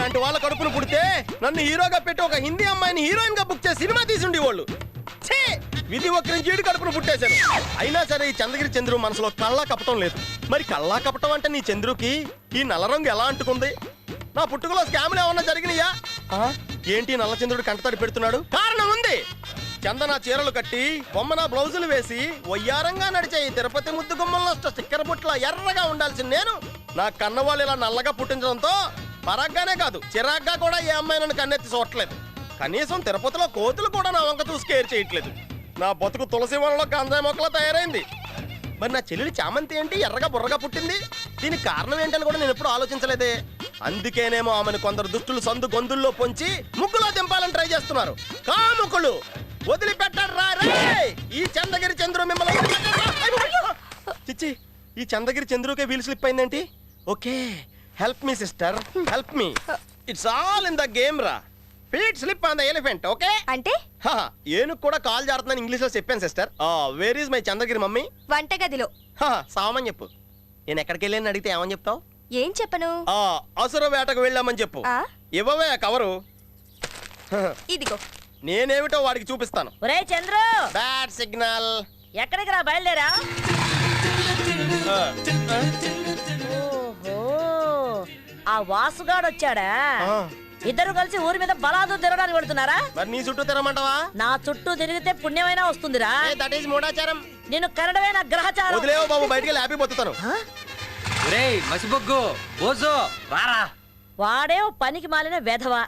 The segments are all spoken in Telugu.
నీలాంటి వాళ్ళ కడుపును పుడితే నన్ను హీరోగా పెట్టి ఒక హిందీ అమ్మాయిని హీరోయిన్ గా బుక్ చేసి సినిమా తీసిండి వాళ్ళు. విధి ఒక్కరించి ఈడు కడుపును పుట్టేశాను. అయినా సరే ఈ చంద్రగిరి చంద్రు మనసులో కళ్ళా కపటం లేదు. మరి కళ్ళా కపటం అంటే నీ చంద్రుకి ఈ నల్ల రంగు ఎలా అంటుకుంది? నా పుట్టుకలో స్కామ్లు ఏమన్నా జరిగినాయా? ఏంటి నల్ల చంద్రుడు కంటతడి పెడుతున్నాడు? కారణం ఉంది. చందన చీరలు కట్టి బొమ్మన బ్లౌజులు వేసి వయ్యారంగా నడిచే ఈ తిరుపతి ముద్దు గుమ్మల్లో స్టిక్కర్ బుట్ల ఎర్రగా ఉండాల్సిన నేను నా కన్నవాళ్ళు ఇలా నల్లగా పుట్టించడంతో పరగ్గానే కాదు చిరాగ్గా కూడా ఏ అమ్మాయి నన్ను కన్నెత్తి చూడట్లేదు. కనీసం తిరుపతిలో కోతులు కూడా నా వంక చూసి కేర్ చేయట్లేదు. నా బతుకు తులసి వనంలో గంజాయి మొక్కలా తయారైంది. మరి నా చెల్లెలి చామంతి ఏంటి ఎర్రగా బుర్రగా పుట్టింది? దీనికి కారణం ఏంటని కూడా నేను ఎప్పుడు ఆలోచించలేదే. అందుకేనేమో ఆమెను కొందరు దుష్టులు సందు గొంతుల్లో పొంచి ముగ్గులో దింపాలని ట్రై చేస్తున్నారు. కాముకులు వదిలిపెట్టారా ఈ చంద్రగిరి చంద్రు మిమ్మల్ని చిచ్చి. ఈ చంద్రగిరి చంద్రుకే వీల్ స్లిప్ అయిందేంటి? Okay, help me sister, help me. It's all in the game రా. Feet slip on the elephant. Okay అంటే ఏనుగు కూడా కాల్ జారుతుందని ఇంగ్లీష్ లో చెప్పాను sister. Where is my Chandragiri mummy? వంటగదిలో. సామని చెప్పు. నేను ఎక్కడికి వెళ్ళాను అడిగితే ఏమని చెప్తావు? ఏం చెప్పను? అసుర వేటకు వెళ్ళామని చెప్పు. ఇవ్వవే కవరు. ఇదిగో. నేనేమిటో వాడికి చూపిస్తాను. ఒరే చంద్రు, బ్యాడ్ సిగ్నల్. ఎక్కడికి రా బయలుదేరా? ఓహో, ఆ వాసుగాడు వచ్చాడా? ఇద్దరు కలిసి ఊరి మీద బలాదు తిరగడానికి పెడుతున్నారా? మరి నీ చుట్టూ తిరగమంటావా? నా చుట్టూ తిరిగితే పుణ్యమైనా వస్తుందిరా. దట్ ఈస్ మూఢాచారం. నేను కరడమే నా గ్రహచారం. వదిలేవో బాబు, బయటికి హ్యాపీ పోతాను. వాడే పనికి మాలిన వెధవా.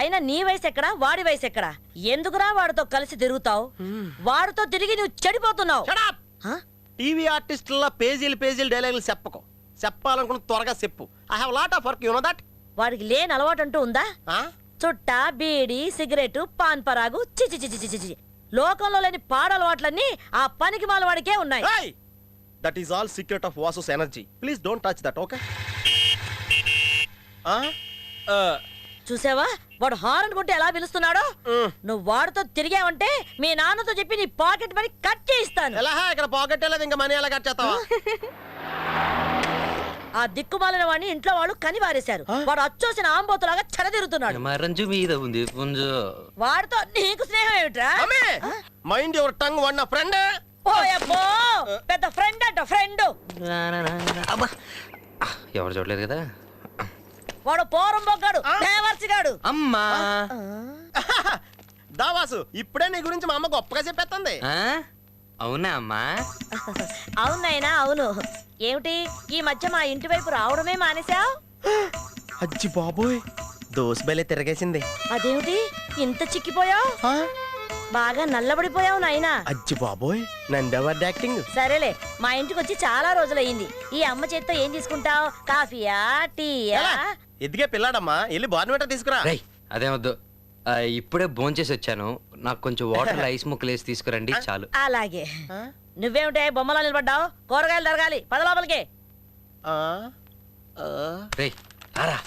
అయినా నీ వయసు ఎక్కడా, వాడి వయసు ఎక్కడా? ఎందుకురా వాడితో కలిసి తిరుగుతావు? వాడితో తిరిగి నువ్వు చెడిపోతున్నావు. టీవీ ఆర్టిస్టుల పేజీలు డైలాగులు చెప్పకు. చెప్పాలనుకున్న త్వరగా చెప్పు. I have lot of work, you know that. వాడికి లేని అలవాటు అంటూ ఉందా? చుట్ట, బీడి, సిగరెట్, పాన్ పరాగు, చిచి చిచి చిచి చిచి. లోకంలో లేని పాడలవాట్లన్నీ ఆ పనికి మాల వాడికే ఉన్నాయి. That is all secret of Vasu's energy. Please don't touch that. Okay? చూసావా వాడు హారన్ కొట్టి ఎలా పిలుస్తున్నాడో? నువ్వు వాడితో తిరిగావంటే మీ నాన్నతో చెప్పి నీ పాకెట్ మనీ కట్ చేయిస్తాను. ఎలా? ఇక్కడ పాకెట్ లేదు, ఇంకా మనీ ఎలా కట్ చేస్తావా? ఆ దిక్కుమాలిన వాడిని ఇంట్లో వాళ్ళు కని వారేశారు. వాడు అచ్చోసిన ఆంబోతులాగా చెరదిరుతున్నాడు. వాడితో నీకు స్నేహం ఏమిట్రా? Mind your tongue. వాడు నా ఫ్రెండ్. ఓయబ్బో, పెద్ద ఫ్రెండ్ అంట ఫ్రెండ్. ఎవరు చూడలేదు కదా. వాడు పోరం బొగ్గాడు, దేవర్సిగాడు. అమ్మా దావాసు, ఇప్పుడే నీ గురించి మా అమ్మ గొప్పగా చెప్పేస్తుంది. అవునా అమ్మా? అవునైనా అవును. ఏమిటి ఈ మధ్య మా ఇంటి వైపు రావడమే మానేశావు? అజ్జి బాబోయ్, దోస్ బయలే తిరగేసింది. అదేమిటి ఇంత చిక్కిపోయావు? బాగా నల్లబడిపోయావు నాయనా. అజ్జి బాబోయ్, నందెవర్ యాక్టింగ్. సరేలే, మా ఇంటికి వచ్చి చాలా రోజులయ్యింది. ఈ అమ్మ చేత్తో ఏం తీసుకుంటావు? కాఫీయా, టీయా? ఎదిగే పిల్లాడమ్మా, వెళ్ళి బార్నవేటర్ తీసుకురా. అదే వద్దు, ఇప్పుడే భోంచేసి వచ్చాను. నాకు కొంచెం వాటర్ ఐస్ ముక్కలు వేసి తీసుకురండి చాలు. అలాగే. నువ్వేమిటే బొమ్మలా నిలబడ్డావు? కూరగాయలు తరగాలి, పద లోపలికి.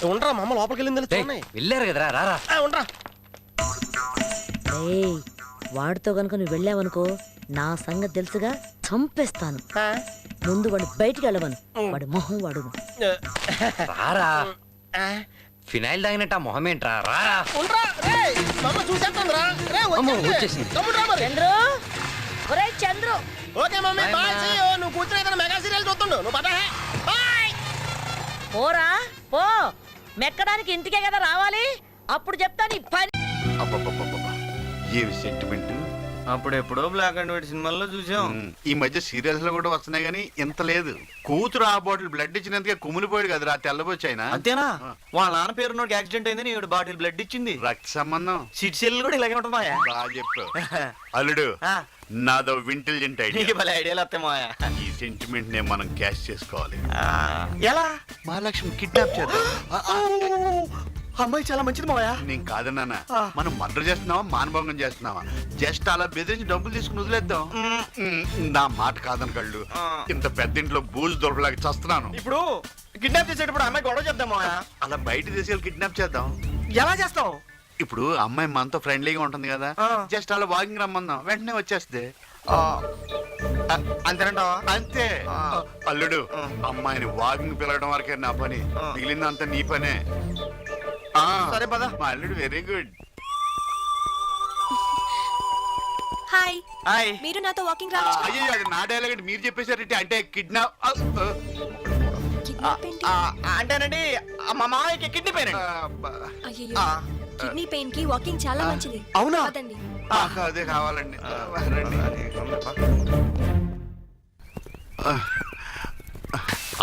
ఉండరా, మా అమ్మ లోపలికి వెళ్ళింది. వెళ్ళారు కదరా, రారా. ఉండరా. వాడితో గనుక నువ్వు వెళ్ళావనుకో నా సంగతి తెలుసుగా, చంపేస్తాను. ముందు వాడు బయటికి వెళ్ళవను. వాడు మొహం వాడు. రారా. ఫినాయిల్ తాగినట్టు ఆ మొహం ఏంట్రా, రారా. చంద్రు, ఒరే Chandru. Okay mummy, bye. See you. నువ్వు కూర్చొని ఏదైనా మెగా సీరియల్ చూస్తుండు. నువ్వు పద. బాయ్. పోరా పో. మెక్కడానికి ఇంటికే కదా రావాలి. అప్పుడు చెప్తా నీ పని. ఏమి సెంటిమెంట్. అప్పుడు ఎప్పుడో బ్లాక్ అండ్ వైట్ సినిమాల్లో చూసాం. ఈ మధ్య సీరియల్స్ లో కూడా వస్తున్నాయి గానీ ఇంత లేదు. కూతురు ఆ బాటిల్ బ్లడ్ ఇచ్చినందుకే కుమిలిపోయాడు కదా తెల్లబొచ్చి ఆయన. అంతేనా? వాళ్ళ నాన్న పేరు నోటికి యాక్సిడెంట్ అయిందని ఈవిడ బాటిల్ బ్లడ్ ఇచ్చింది. రక్త సంబంధం. సిట్ సెల్ కూడా ఇలాగే ఉంటుందా? బాగా చెప్పావు అల్లుడు. నాదో ఇంటెలిజెంట్ ఐడియాలు వస్తాయా? ఈ సెంటిమెంట్ నే మనం క్యాష్ చేసుకోవాలి. ఎలా? మహాలక్ష్మి కిడ్నాప్ చేద్దాం. అమ్మాయి చాలా మంచిది మావయ్య. నేను కాదన్నా, మనం మర్డర్ చేస్తున్నావా మానభంగం చేస్తున్నావా? జస్ట్ అలా బెదిరించి డబ్బులు తీసుకుని వదిలేద్దాం. నా మాట కాదని కళ్ళు, ఇంత పెద్ద ఇంట్లో బూజు దొరకలేక చస్తున్నాను. ఇప్పుడు కిడ్నాప్ చేసేటప్పుడు అమ్మాయి గొడవ చేద్దాం మావయ్య. అలా బయట తీసుకెళ్ళి కిడ్నాప్ చేద్దాం. ఎలా చేస్తావు? ఇప్పుడు అమ్మాయి మనతో ఫ్రెండ్లీగా ఉంటుంది కదా, జస్ట్ అలా వాకింగ్ రమ్మందాం, వెంటనే వచ్చేస్తే. అంతేనంటావా? అంతే. అల్లుడు, అమ్మాయిని వాకింగ్ పిలవడం వరకే నా పని, మిగిలిందంతా నీ పనే. సరే పద. మా అల్లుడు వెరీ గుడ్. Hi hi. మీరు నాతో వాకింగ్ రావచ్చు అయ్యో అది నా డైలాగ్ అంటే మీరు చెప్పేశారంటే అంటే కిడ్నాప్. అంటేనండి మా మామయ్యకి కిడ్నీ పెయిన్ అండి. అయ్యో కిడ్నీ పెయిన్ కి వాకింగ్ చాలా మంచిది అవునా? అదండి అదే కావాలండి. రండి.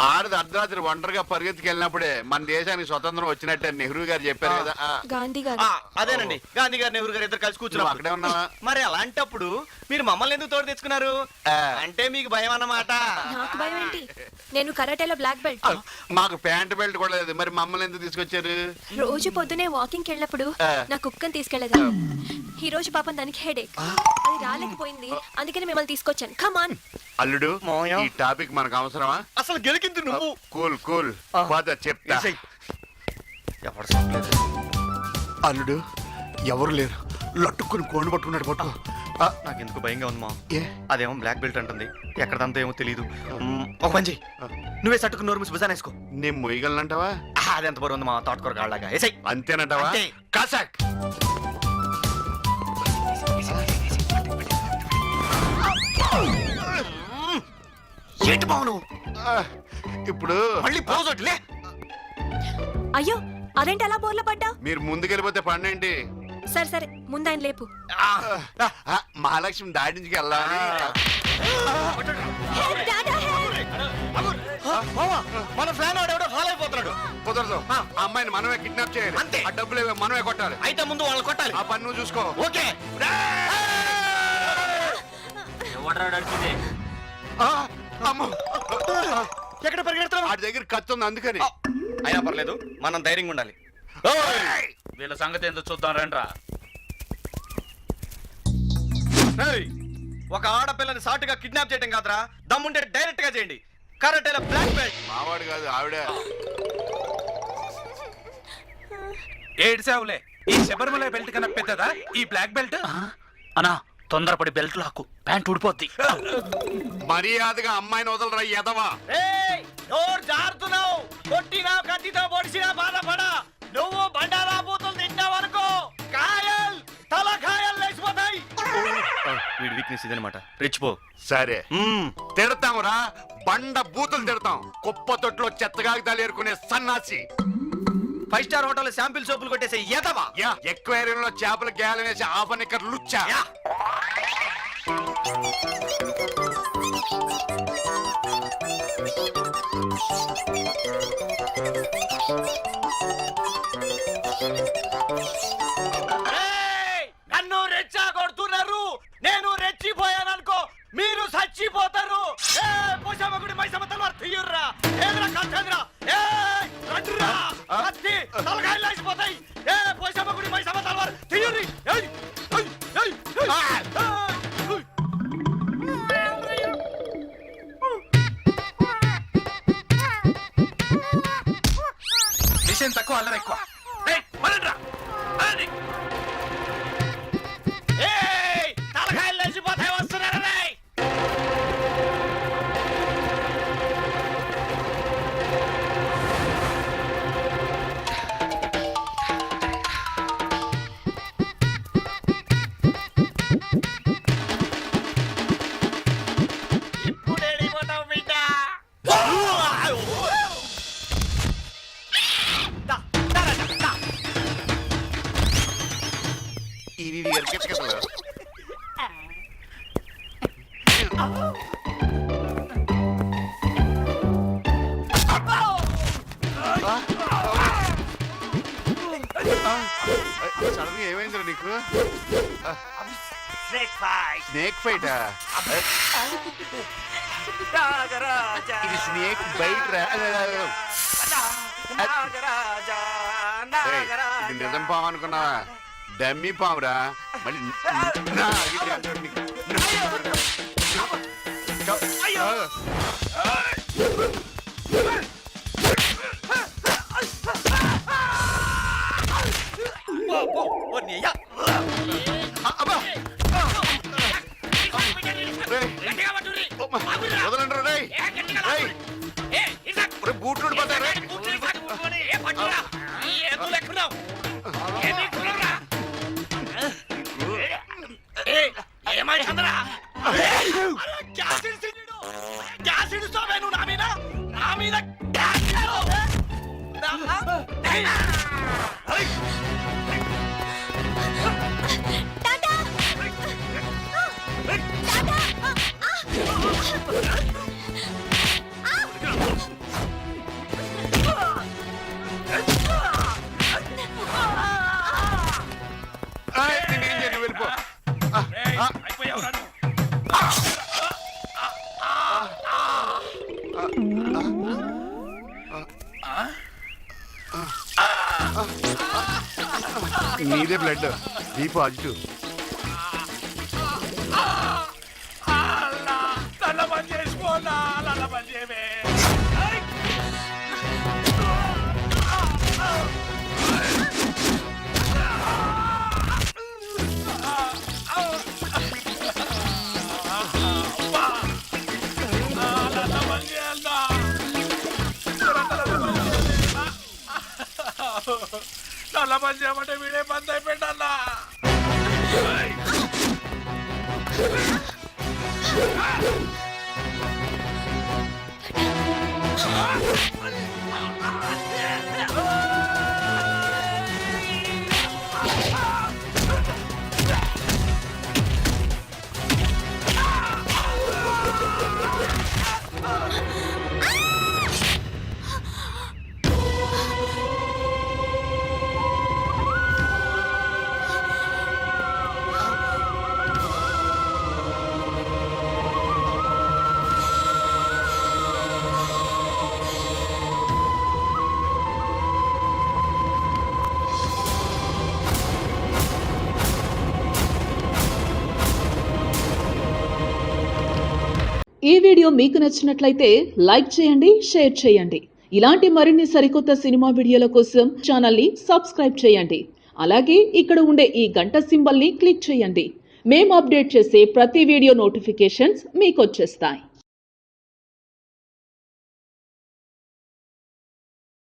ఆడది అర్ధరాత్రి ఒంటరిగా పరిగెత్తుకు వెళ్ళినప్పుడే మన దేశానికి స్వతంత్రం వచ్చినట్టే నెహ్రూ గారు చెప్పారు కదా. గాంధీ గారు అదేనండి గాంధీ గారు నెహ్రూ గారు ఇద్దరు కలిసి నువ్వు కూర్చున్నాం. అక్కడే ఉన్నావా? మరి అలాంటప్పుడు మీరు మమ్మల్ని ఎందుకు తోడు తెచ్చుకున్నారు? అంటే మీకు భయం అన్నమాట. నాకు భయం ఏంటి నేను కరాటేలో బ్లాక్ బెల్ట్ మాకు ప్యాంట్ బెల్ట్ కూడా లేదు, మరి మమ్మల్ని ఎందుకు తీసుకొచ్చారు? రోజు పొద్దునే వాకింగ్ వెళ్ళినప్పుడు నా కుక్కని తీసుకెళ్లేదా ఈ రోజు పాపం దానికి హెడేక్ అది రాలేకపోయింది అందుకని మిమ్మల్ని తీసుకొచ్చాను కమాన్ అల్లుడు మావయ్య. ఈ టాపిక్ మనకు అవసరమా? అసలు గెలికింది నువ్వు. కూల్ కూల్ పద చెప్తా. ఏసేయ్. ఎవరు చెప్పలేదు. అల్లుడు ఎవరు లేరు, లట్టుకుని కోడి పట్టుకున్నాడు పట్టు. నాకు ఎందుకు భయంగా ఉంది మా. ఏ? అదేమో బ్లాక్ బెల్ట్ అంటుంది, ఎక్కడంతా ఏమో తెలియదు. ఒక పని చెయ్యి, నువ్వే సట్టుకు నోరు మూసి భుజాన వేసుకో. నేను మొయ్యగలనంటావా? అది ఎంత బరువు ఉంది మా తోటకూర కాళ్ళగా. ఏసేయ్. అంతేనంటావా? అంతే. కసక్. ఏంటి బావును ఇప్పుడు మళ్ళీ పోజొట్లే. అయ్యో అదేంటి అలా బోర్ల పడ్డా మీరు ముందుకెళ్ళిపోతే పండేంటి? సరే సరే ముందు ఆయన లేపు మహాలక్ష్మి దాడి నుంచి వెళ్ళాలని. Help, Dada, help! మన ఫ్లాన్ ఎవడో ఫాలో అయిపోతున్నాడు. కుదరదు, ఆ అమ్మాయిని మనమే కిడ్నాప్ చేయాలి. అంతే. ఆ డబ్బులు ఏవో మనమే కొట్టాలి. అయితే ముందు వాళ్ళని కొట్టాలి. ఆ పని నువ్వు చూసుకో. ఓకే. అమ్మో, ఎక్కడ పరిగెడతావు? వాడి దగ్గర కత్తి ఉంది అందుకని. అయినా పర్లేదు, మనం ధైర్యంగా ఉండాలి. వీళ్ళ సంగతి ఏందో చూద్దాం రండ్రా. ఏయ్, ఒక ఆడపిల్లని సాటుగా కిడ్నాప్ చేయడం కాదురా, దమ్ముంటే డైరెక్ట్ గా చేయండి. కరాటేలో బ్లాక్ బెల్ట్. మావాడు కాదు ఆవిడ. ఏడ్చావులే, ఈ శబరిమల బెల్ట్ కన్నా పెద్దదా ఈ బ్లాక్ బెల్ట్? అన్నా తొందరపడి బెల్ట్ లాక్కు, ప్యాంట్ ఊడిపోద్ది. మర్యాదగా అమ్మాయిని వదలరా ఎదవా. నోరు జారుతున్నావు, కొట్టినా కత్తితో పొడిచినా బాధపడా. నువ్వు బండారా బూతులు తిన్నావనుకో, కాయల్ తల కాయల్ లేచిపోతాయి. వీడి వీక్నెస్ ఇదనమాట, రెచ్చిపో. సరే తిడతాంరా, బండ బూతులు తిడతాం. కుప్ప తొట్లో చెత్తగా తలేరుకునే సన్నాసి. 5 స్టార్ హోటల్ శాంపిల్ సోపులు కొట్టేసే ఎదవా. ఎక్వేరియంలో చేపల గ్యాలం వేసి హాఫ్ అన్ ఎకర్ లుచ్చా. నన్ను రెచ్చగొడుతున్నారు, నేను రెచ్చిపోయాననుకో మీరు చచ్చిపోతారు. పోషామగుడి మైసమ్మ తలవారు తీయుర్రా. ఏదరా కాంచంద్రా, రండిరా, కత్తి తలకాయలు లేచిపోతాయి. పోషామగుడి మైసమ్మ తలవారు తీయుర్రి. మిషన్ తక్కువ అల్లరి ఎక్కువ. తలకాయలు లేచిపోతాయి, వస్తున్నారా? ఇది ఎరికెచ్చగలరా? సడన్ గా ఏమైందిరా నీకు? Snake fight. ఇది స్నేక్ బైట్ రా. ఇది నిజం పాము అనుకున్నావా? డమ్మీ పామురా. మళ్ళీ వదలండి రే. బూట్లు ఊడిపోతాయి రే. కులం ఎన్ని కులంరా ఏమైందిరా గ్యాస్ ఇడిచిండు గ్యాస్ ఇడుస్తావే నువ్వు నా మీద గ్యాస్ వెళ్ళిపో అయిపోయావురా నువ్వు. నీదే బ్లడ్ బీ పాజిటివ్. నల్ల పని చేసుకోవాలా నల్ల పని చేయవే నల్ల పని చేయమంటే వీడే బంద్ అయిపోయిందన్నా ఈ వీడియో మీకు నచ్చినట్లయితే లైక్ చేయండి, షేర్ చేయండి. ఇలాంటి మరిన్ని సరికొత్త సినిమా వీడియోల కోసం ఛానల్ని సబ్స్క్రైబ్ చేయండి. అలాగే ఇక్కడ ఉండే ఈ గంట సింబల్ని క్లిక్ చేయండి. మేము అప్డేట్ చేసే ప్రతి వీడియో నోటిఫికేషన్స్ మీకు వచ్చేస్తాయి.